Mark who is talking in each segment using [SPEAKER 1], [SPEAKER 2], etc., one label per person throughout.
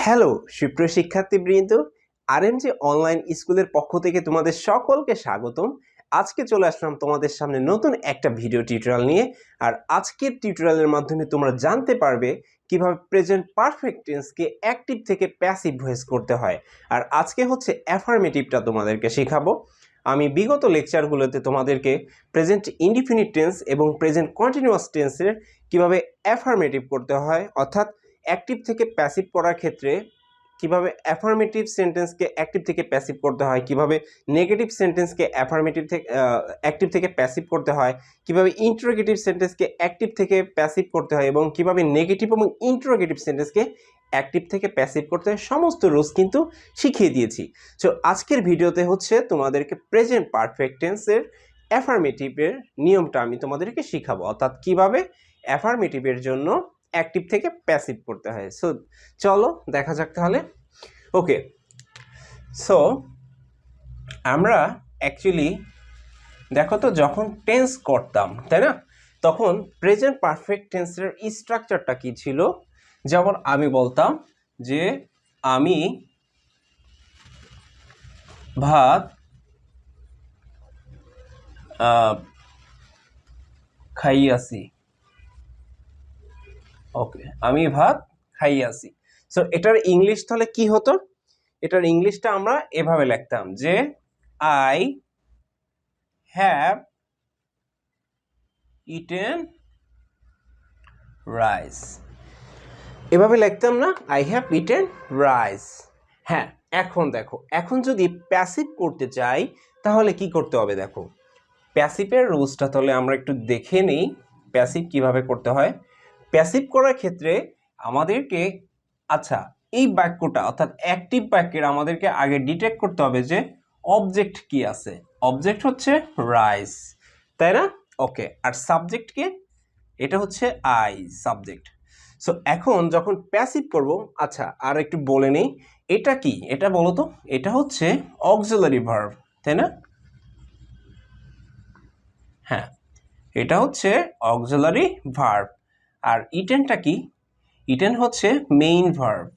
[SPEAKER 1] Hello সুপ্রিয় শিক্ষার্থীবৃন্দ, RMG online স্কুলের পক্ষ থেকে তোমাদের সকলকে স্বাগতম। আজকে চলে আসলাম তোমাদের সামনে নতুন একটা ভিডিও টিউটোরিয়াল নিয়ে। আর আজকের টিউটোরিয়ালের মাধ্যমে তোমরা জানতে পারবে কিভাবে প্রেজেন্ট পারফেক্ট টেন্সকে অ্যাক্টিভ থেকে প্যাসিভ ভয়েস করতে হয়। আর আজকে হচ্ছে অ্যাফার্মেটিভটা তোমাদেরকে শেখাবো। আমি বিগত লেকচারগুলোতে তোমাদেরকে প্রেজেন্ট ইনডিফিনিট টেন্স এবং প্রেজেন্ট কন্টিনিউয়াস টেন্সের কিভাবে অ্যাফার্মেটিভ করতে হয়, অর্থাৎ অ্যাক্টিভ থেকে প্যাসিভ করার ক্ষেত্রে কিভাবে অ্যাফার্মেটিভ সেন্টেন্সকে অ্যাক্টিভ থেকে প্যাসিভ করতে হয়, কিভাবে নেগেটিভ সেন্টেন্সকে অ্যাফার্মেটিভ থেকে অ্যাক্টিভ থেকে প্যাসিভ করতে হয়, কিভাবে ইন্টারোগেটিভ সেন্টেন্সকে অ্যাক্টিভ থেকে প্যাসিভ করতে হয় এবং কিভাবে নেগেটিভ এবং ইন্টারোগেটিভ সেন্টেন্সকে অ্যাক্টিভ থেকে প্যাসিভ করতে হয়, সমস্ত রুলস কিন্তু শিখিয়ে দিয়েছি। সো আজকের ভিডিওতে হচ্ছে তোমাদেরকে প্রেজেন্ট পারফেক্ট টেন্সের অ্যাফার্মেটিভের নিয়মটা আমি তোমাদেরকে শিখাবো, অর্থাৎ কিভাবে অ্যাফার্মেটিভের জন্য অ্যাক্টিভ থেকে প্যাসিভ করতে হয়। সো চলো দেখা যাক তাহলে। ওকে, সো আমরা অ্যাকচুয়ালি দেখো তো, যখন টেন্স করতাম তাই না, তখন প্রেজেন্ট পারফেক্ট টেন্সের স্ট্রাকচারটা কি ছিল। যেমন আমি বলতাম যে আমি ভাত খাইয়াছি। ওকে, আমি ভাত খাইয়াছি। সো এটার ইংলিশ তাহলে কি হতো? এটার ইংলিশটা আমরা এভাবে লিখতাম যে আই হ্যাভ ইটেন রাইস। এভাবে লিখতাম না, আই হ্যাভ ইটেন রাইস। হ্যাঁ, এখন দেখো, এখন যদি প্যাসিভ করতে চাই তাহলে কি করতে হবে। দেখো প্যাসিভের রুলসটা তাহলে আমরা একটু দেখে নিই প্যাসিভ কিভাবে করতে হয়। প্যাসিভ করার ক্ষেত্রে আমাদেরকে এই বাক্যটা অর্থাৎ অ্যাক্টিভ বাক্যের আমাদেরকে আগে ডিটেক্ট করতে হবে যে অবজেক্ট কি আছে। অবজেক্ট হচ্ছে রাইস, তাই না? ওকে, আর সাবজেক্ট কে? এটা হচ্ছে আই, সাবজেক্ট। সো এখন যখন প্যাসিভ করব, আর একটু বলে নেই এটা কি। এটা বলো তো, এটা হচ্ছে অক্সিলারি ভার্ব, তাই না? হ্যাঁ, এটা হচ্ছে অক্সিলারি ভার্ব। আর ইটেনটা কি? ইটেন হচ্ছে মেইন ভার্ব,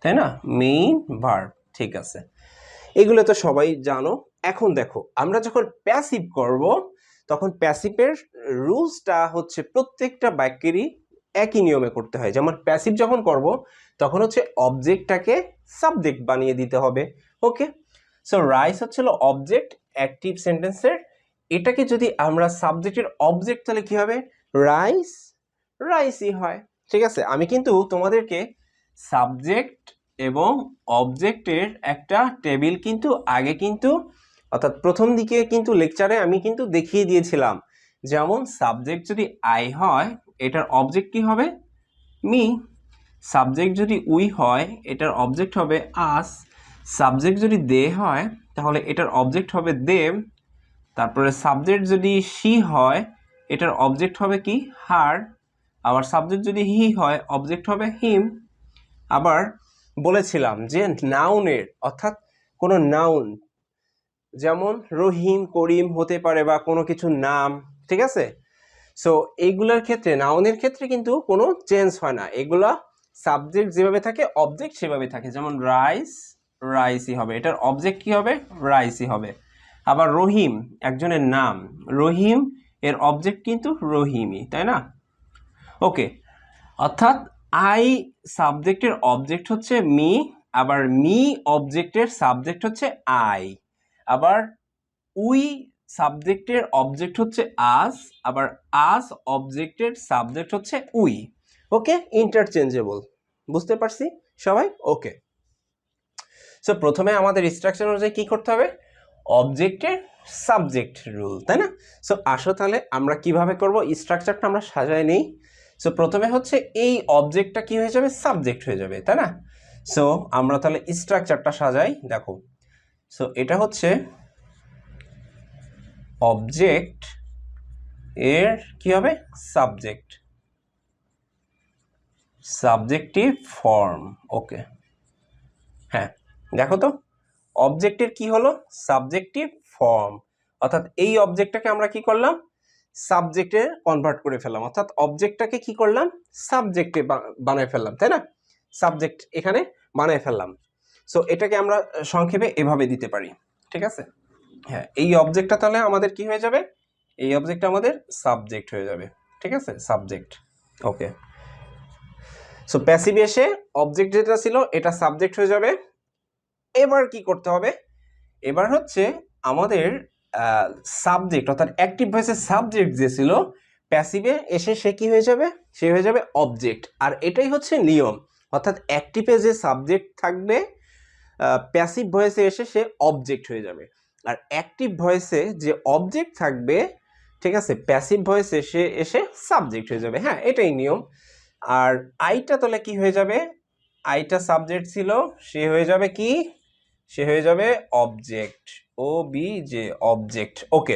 [SPEAKER 1] তাই না? মেইন ভার্ব, ঠিক আছে, এগুলো তো সবাই জানো। এখন দেখো, আমরা যখন প্যাসিভ করব তখন প্যাসিভের রুলসটা হচ্ছে প্রত্যেকটা বাক্যেরই একই নিয়মে করতে হয়। যেমন প্যাসিভ যখন করব তখন হচ্ছে অবজেক্টটাকে সাবজেক্ট বানিয়ে দিতে হবে। ওকে, সো রাইস হচ্ছিল অবজেক্ট অ্যাক্টিভ সেন্টেন্সের। এটাকে যদি আমরা সাবজেক্টের অবজেক্ট, তাহলে কি হবে? রাইস, রাইসই হয়। ঠিক আছে, আমি কিন্তু তোমাদেরকে সাবজেক্ট এবং অবজেক্টের একটা টেবিল কিন্তু আগে কিন্তু অর্থাৎ প্রথম দিকে কিন্তু লেকচারে আমি কিন্তু দেখিয়ে দিয়েছিলাম। যেমন সাবজেক্ট যদি আই হয়, এটার অবজেক্ট কি হবে? মি। সাবজেক্ট যদি উই হয়, এটার অবজেক্ট হবে আস। সাবজেক্ট যদি দে হয়, তাহলে এটার অবজেক্ট হবে দেম। তারপরে সাবজেক্ট যদি শি হয়, এটার অবজেক্ট হবে কি? হার। আবার সাবজেক্ট যদি হি হয়, অবজেক্ট হবে হিম। আবার বলেছিলাম যে নাউনের, অর্থাৎ কোনো নাউন যেমন রহিম, করিম হতে পারে বা কোনো কিছু নাম, ঠিক আছে? সো এইগুলোর ক্ষেত্রে, নাউনের ক্ষেত্রে কিন্তু কোনো চেঞ্জ হয় না। এগুলা সাবজেক্ট যেভাবে থাকে অবজেক্ট সেভাবে থাকে। যেমন রাইস, রাইসই হবে, এটার অবজেক্ট কি হবে? রাইসই হবে। আবার রহিম একজনের নাম, রহিম এর অবজেক্ট কিন্তু রহিমই, তাই না? ওকে, অর্থাৎ আই সাবজেক্টের অবজেক্ট হচ্ছে মি, আবার মি অবজেক্টের সাবজেক্ট হচ্ছে আই, আবার উই সাবজেক্টের অবজেক্ট হচ্ছে আস, আবার আস অবজেক্টের সাবজেক্ট হচ্ছে উই। Okay, interchangeable. বুঝতে পারছি সবাই? ওকে, সো প্রথমে আমাদের স্ট্রাকচার অনুযায়ী কি করতে হবে? অবজেক্টের সাবজেক্ট রুল, তাই না? সো আসো তাহলে আমরা কিভাবে করব, স্ট্রাকচারটা আমরা সাজায় নেই। সো প্রথমে হচ্ছে এই অবজেক্টটা কি হয়ে যাবে? সাবজেক্ট হয়ে যাবে, তাই না? সো আমরা তাহলে স্ট্রাকচারটা সাজাই। দেখো, সো এটা হচ্ছে অবজেক্ট, এর কি হবে? Subject, subjective form. ওকে, হ্যাঁ, দেখো তো অবজেক্টের কি হলো? Subjective form. অর্থাৎ এই অবজেক্টটাকে আমরা কি করলাম? সাবজেক্টে কনভার্ট করে ফেললাম, অর্থাৎ অবজেক্টটাকে কি করলাম? সাবজেক্টে বানায় ফেললাম, তাই না? সাবজেক্ট এখানে বানায় ফেললাম। সো এটাকে আমরা সংক্ষেপে এভাবে দিতে পারি, ঠিক আছে? হ্যাঁ, এই অবজেক্টটা তাহলে আমাদের কি হয়ে যাবে? এই অবজেক্টটা আমাদের সাবজেক্ট হয়ে যাবে, ঠিক আছে? সাবজেক্ট। ওকে, সো প্যাসিভ এসে অবজেক্ট যেটা ছিল এটা সাবজেক্ট হয়ে যাবে। এবার কি করতে হবে? এবার হচ্ছে আমাদের সাবজেক্ট অর্থাৎ অ্যাক্টিভ ভয়েসের সাবজেক্ট যে ছিল প্যাসিভে এসে সে কি হয়ে যাবে? সে হয়ে যাবে অবজেক্ট। আর এটাই হচ্ছে নিয়ম, অর্থাৎ অ্যাক্টিভে যে সাবজেক্ট থাকবে প্যাসিভ ভয়েসে এসে সে অবজেক্ট হয়ে যাবে। আর অ্যাক্টিভ ভয়েসে যে অবজেক্ট থাকবে, ঠিক আছে, প্যাসিভ ভয়েসে সে এসে সাবজেক্ট হয়ে যাবে। হ্যাঁ, এটাই নিয়ম। আর আইটা তাহলে কি হয়ে যাবে? আইটা সাবজেক্ট ছিল, সে হয়ে যাবে কি? সে হয়ে যাবে অবজেক্ট। ও বি জে, অবজেক্ট। ওকে,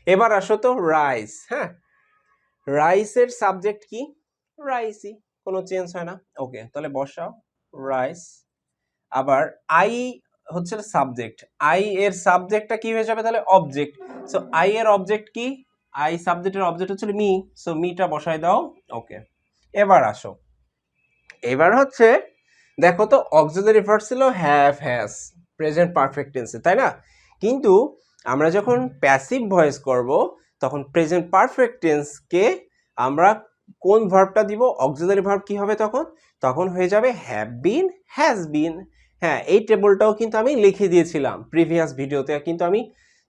[SPEAKER 1] এবার আসো তো রাইস। হ্যাঁ, রাইসের সাবজেক্ট কি? রাইসই, কোনো চেঞ্জ হয় না। ওকে, তাহলে বসাও রাইস। আবার আই হচ্ছে সাবজেক্ট, আই এর সাবজেক্টটা কি হয়ে যাবে? তাহলে অবজেক্ট। সো আই এর অবজেক্ট কি? আই সাবজেক্টের অবজেক্ট হচ্ছে মি, সো মিটা বসাই দাও। ওকে, এবার আসো। এবার হচ্ছে দেখো তো অক্সিলারি ভার্ব ছিল হ্যাভ, হ্যাজ, প্রেজেন্ট পারফেক্ট টেন্সে, তাই না? কিন্তু আমরা যখন প্যাসিভ ভয়েস করব তখন প্রেজেন্ট পারফেক্ট টেন্সকে আমরা কোন ভার্বটা দিব? অক্সিলারি ভার্ব কি হবে তখন? তখন হয়ে যাবে হ্যাভ বিন, হ্যাজ বিন। হ্যাঁ, এই টেবলটাও কিন্তু আমি লিখে দিয়েছিলাম প্রিভিয়াস ভিডিওতে, কিন্তু আমি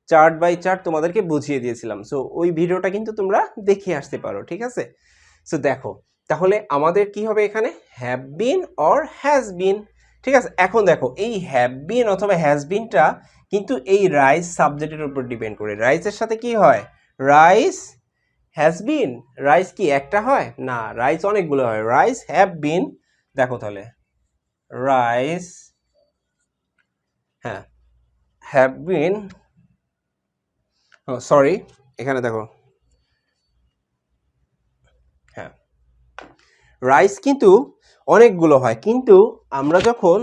[SPEAKER 1] চার্ট বাই চার্ট তোমাদেরকে বুঝিয়ে দিয়েছিলাম। সো ওই ভিডিওটা কিন্তু তোমরা দেখে আসতে পারো, ঠিক আছে? সো দেখো, তাহলে আমাদের কি হবে এখানে? Have been or has been, ঠিক আছে? এখন দেখো এই হ্যাভ বিন অথবা হ্যাজ বিনটা কিন্তু এই রাইস সাবজেক্টের উপর ডিপেন্ড করে। রাইসের সাথে কি হয়? Rice has bin. রাইস কি একটা হয়? না, রাইস অনেকগুলো হয়। রাইস হ্যাভ বিন, দেখো তাহলে রাইস, হ্যাঁ, হ্যাভ বিন, সরি, এখানে দেখো, হ্যাঁ, রাইস কিন্তু অনেকগুলো হয়, কিন্তু আমরা যখন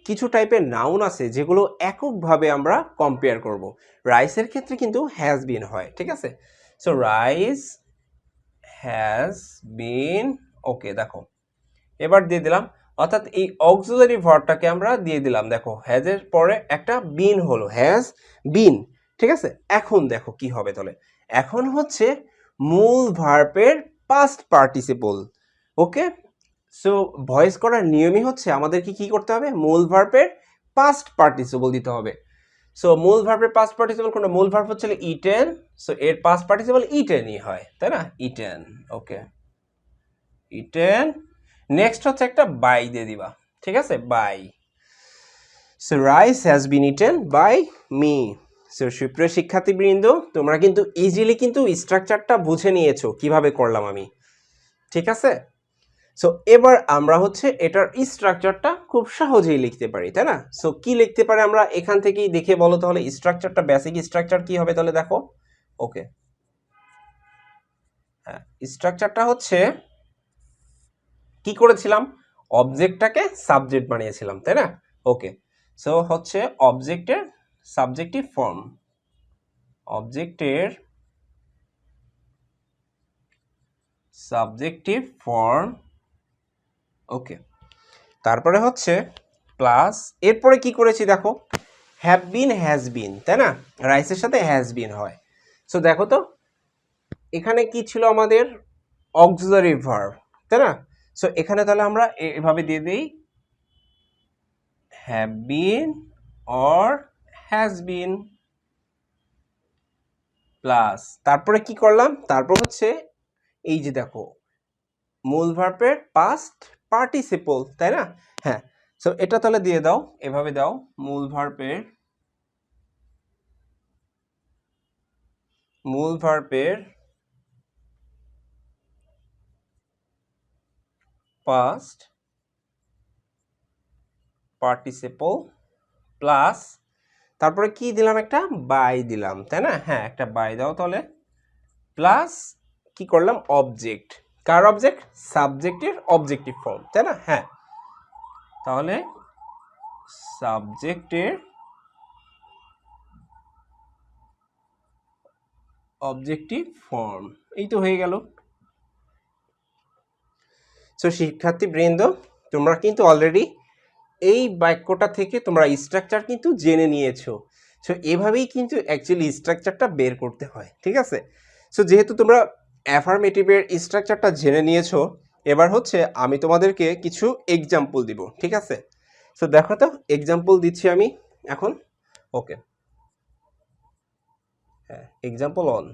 [SPEAKER 1] কিছু টাইপের নাউন আছে যেগুলো এককভাবে আমরা কম্পেয়ার করব, রাইসের ক্ষেত্রে কিন্তু হ্যাজ বিন হয়, ঠিক আছে? So rice has been. Okay, দেখো এবার দিয়ে দিলাম, অর্থাৎ এই অক্সিলারি ভার্বটাকে আমরা দিয়ে দিলাম। দেখো হ্যাজের পরে একটা বিন হলো, হ্যাজ বিন, ঠিক আছে? এখন দেখো কি হবে তাহলে? এখন হচ্ছে মূল ভার্বের পাস্ট পার্টিসিপল। ওকে, সো ভয়েস করার নিয়মই হচ্ছে আমাদেরকে কি করতে হবে? মূল ভার্বের পাস্ট পার্টিসিপল দিতে হবে। সো মূল ভার্বের পাস্ট পার্টিসিপল কোনটা? মূল ভার্ব হচ্ছে ইটেন, সো এর পাস্ট পার্টিসিপল ইটেনই হয়, তাই না? ইটেন। ওকে, ইটেন। নেক্সট হচ্ছে একটা বাই দিয়ে দিবা, ঠিক আছে? Bye. So rice has been eaten by me. So সুপ্রিয় শিক্ষার্থীবৃন্দ, তোমরা কিন্তু ইজিলি কিন্তু স্ট্রাকচারটা বুঝে নিয়েছো কিভাবে করলাম আমি, ঠিক আছে? সো এবার আমরা হচ্ছে এটার স্ট্রাকচারটা খুব সহজেই লিখতে পারি, তাই না? সো কি লিখতে পারি আমরা এখান থেকেই দেখে বলো তাহলে স্ট্রাকচারটা, বেসিক স্ট্রাকচার কি হবে তাহলে? দেখো, ওকে, হ্যাঁ, স্ট্রাকচারটা হচ্ছে কি করেছিলাম? অবজেক্টটাকে সাবজেক্ট বানিয়েছিলাম, তাই না? ওকে, সো হচ্ছে অবজেক্টের সাবজেক্টিভ ফর্ম, অবজেক্টের সাবজেক্টিভ ফর্ম। ওকে, তারপরে হচ্ছে প্লাস, এরপরে কি করেছি দেখো? হ্যাভ বিন, হ্যাজ বিন, তাই না? রাইসের সাথে হ্যাজ বিন হয়। সো দেখো তো এখানে কি ছিল আমাদের? অক্সিলারি ভার্ব, তাই না? সো এখানে তাহলে আমরা এভাবে দিয়ে দিই have been or has been plus, তারপরে কি করলাম? তারপর হচ্ছে এই যে দেখো মূল ভার্বের পাস্ট পার্টিসিপল, তাই না? হ্যাঁ, সো এটা তাহলে দিয়ে দাও, এভাবে দাও, মূল ভার্বের পাস্ট পার্টিসিপল প্লাস, তারপরে কি দিলাম? একটা বাই দিলাম, তাই না? হ্যাঁ, একটা বাই দাও তাহলে, প্লাস কি করলাম? অবজেক্ট। কার অবজেক্ট? সাবজেক্টের অবজেক্টিভ ফর্ম, তাই না? হ্যাঁ, তাহলে সাবজেক্টের অবজেক্টিভ ফর্ম, এই তো হয়ে গেল। সো শিক্ষার্থীবৃন্দ, তোমরা কিন্তু অলরেডি এই বাক্যটা থেকে তোমরা স্ট্রাকচার কিন্তু জেনে নিয়েছো। সো এভাবেই কিন্তু অ্যাকচুয়ালি স্ট্রাকচারটা বের করতে হয়, ঠিক আছে? সো যেহেতু তোমরা অ্যাফার্মেটিভের স্ট্রাকচারটা জেনে নিয়েছো, এবার হচ্ছে আমি তোমাদেরকে কিছু এক্সাম্পল দিব, ঠিক আছে? সো দেখো তো এক্সাম্পল দিচ্ছি আমি এখন। ওকে, হ্যাঁ, এক্সাম্পল অন।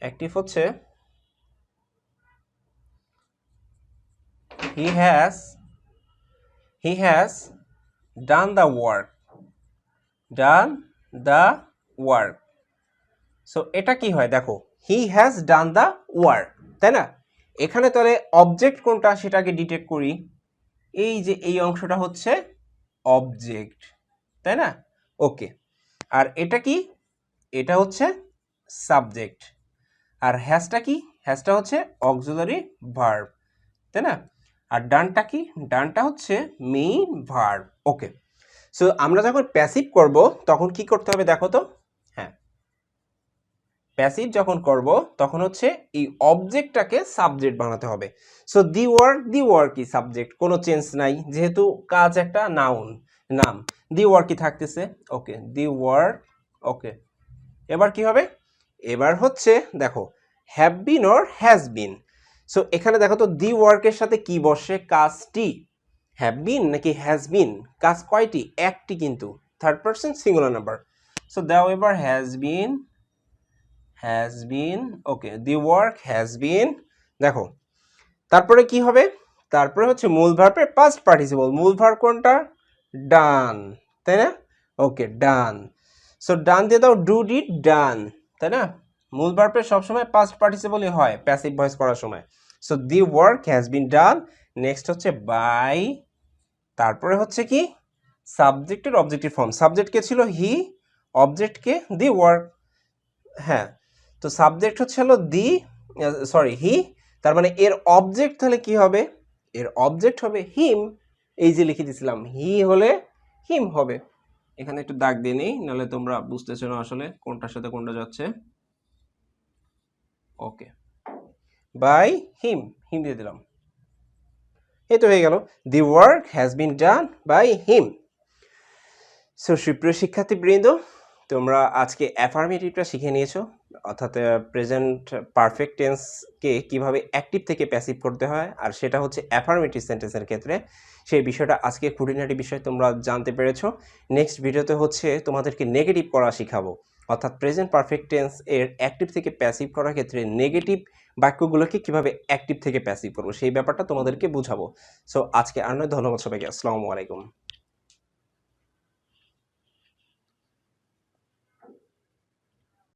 [SPEAKER 1] অ্যাক্টিভ হচ্ছে he has done the work, done the work. So এটা কি হয় দেখো, he has done the work, তাই না? এখানে তাহলে অবজেক্ট কোনটা সেটাকে ডিটেক্ট করি। এই যে এই অংশটা হচ্ছে অবজেক্ট, তাই না? ওকে, আর এটা কি? এটা হচ্ছে সাবজেক্ট। আর হ্যাজটা কি? হ্যাজটা হচ্ছে অক্সিলারি ভার্ব, তাই না? আর ডানটা কি? ডানটা হচ্ছে মেইন ভার্ব। ওকে, সো আমরা যখন প্যাসিভ করব তখন কি করতে হবে দেখো তো। হ্যাঁ, প্যাসিভ যখন করব তখন হচ্ছে এই অবজেক্টটাকে সাবজেক্ট বানাতে হবে। সো দি ওয়ার্ক কি সাবজেক্ট, কোনো চেঞ্জ নাই, যেহেতু কাজ একটা নাউন, নাম, দি ওয়ার্কই থাকতেছে। ওকে, দি ওয়ার্ক। ওকে, এবার কি হবে? এবার হচ্ছে দেখো have been or has been. So এখানে দেখো তো দি ওয়ার্কের সাথে কি বসে? কাজটি। হ্যাভ বিন নাকি হ্যাজ বিন? কাজ কয়টি? একটি, কিন্তু third person singular number. So দাও এবার has been. Okay, the work has বিন। দেখো তারপরে কি হবে? তারপরে হচ্ছে মূল ভার্বের পাস্ট পার্টিসিপল। মূল ভার্ব কোনটা? ডান, তাই না? ওকে, ডান। সো ডান দিয়ে দাও ডু ডিড ডান, তাই না? মূল ভার্বের সবসময় পাস্ট পার্টিসিপলই হয় প্যাসিভ ভয়েস করার সময়। So the work has been done. Next হচ্ছে বাই। তারপরে হচ্ছে কি? সাবজেক্টের অবজেক্টিভ ফর্ম। সাবজেক্ট কে ছিল? হি। অবজেক্ট কে? The work. হ্যাঁ, তো সাবজেক্ট হচ্ছে হলো দি, সরি হি। তার মানে এর অবজেক্ট তাহলে কি হবে? এর অবজেক্ট হবে হিম। এই যে লিখে দিয়েছিলাম, হি হলে হিম হবে। এখানে একটু দাগ দিয়ে নেই, নাহলে তোমরা বুঝতেছো না আসলে কোনটার সাথে কোনটা যাচ্ছে। ওকে, বাই হিম, হিম দিয়ে দিলাম। এই তো হয়ে গেল, the work has been done by him. So সুপ্রিয় শিক্ষার্থীবৃন্দ, তোমরা আজকে অ্যাফার্মেটিভটা শিখে নিয়েছো, অর্থাৎ প্রেজেন্ট পারফেক্ট টেন্সকে কিভাবে অ্যাক্টিভ থেকে প্যাসিভ করতে হয়, আর সেটা হচ্ছে অ্যাফার্মেটিভ সেন্টেন্সের ক্ষেত্রে। সেই বিষয়টা আজকে খুঁটিনাটি বিষয় তোমরা জানতে পেরেছো। নেক্সট ভিডিওতে হচ্ছে তোমাদেরকে নেগেটিভ করা শিখাবো, অর্থাৎ প্রেজেন্ট পারফেক্ট টেন্স এর অ্যাক্টিভ থেকে প্যাসিভ করার ক্ষেত্রে নেগেটিভ বাক্যগুলোকে কিভাবে অ্যাক্টিভ থেকে প্যাসিভ করবো সেই ব্যাপারটা তোমাদেরকে বুঝাবো। সো আজকে আর নয়, ধন্যবাদ সবাইকে, আসসালামু আলাইকুম।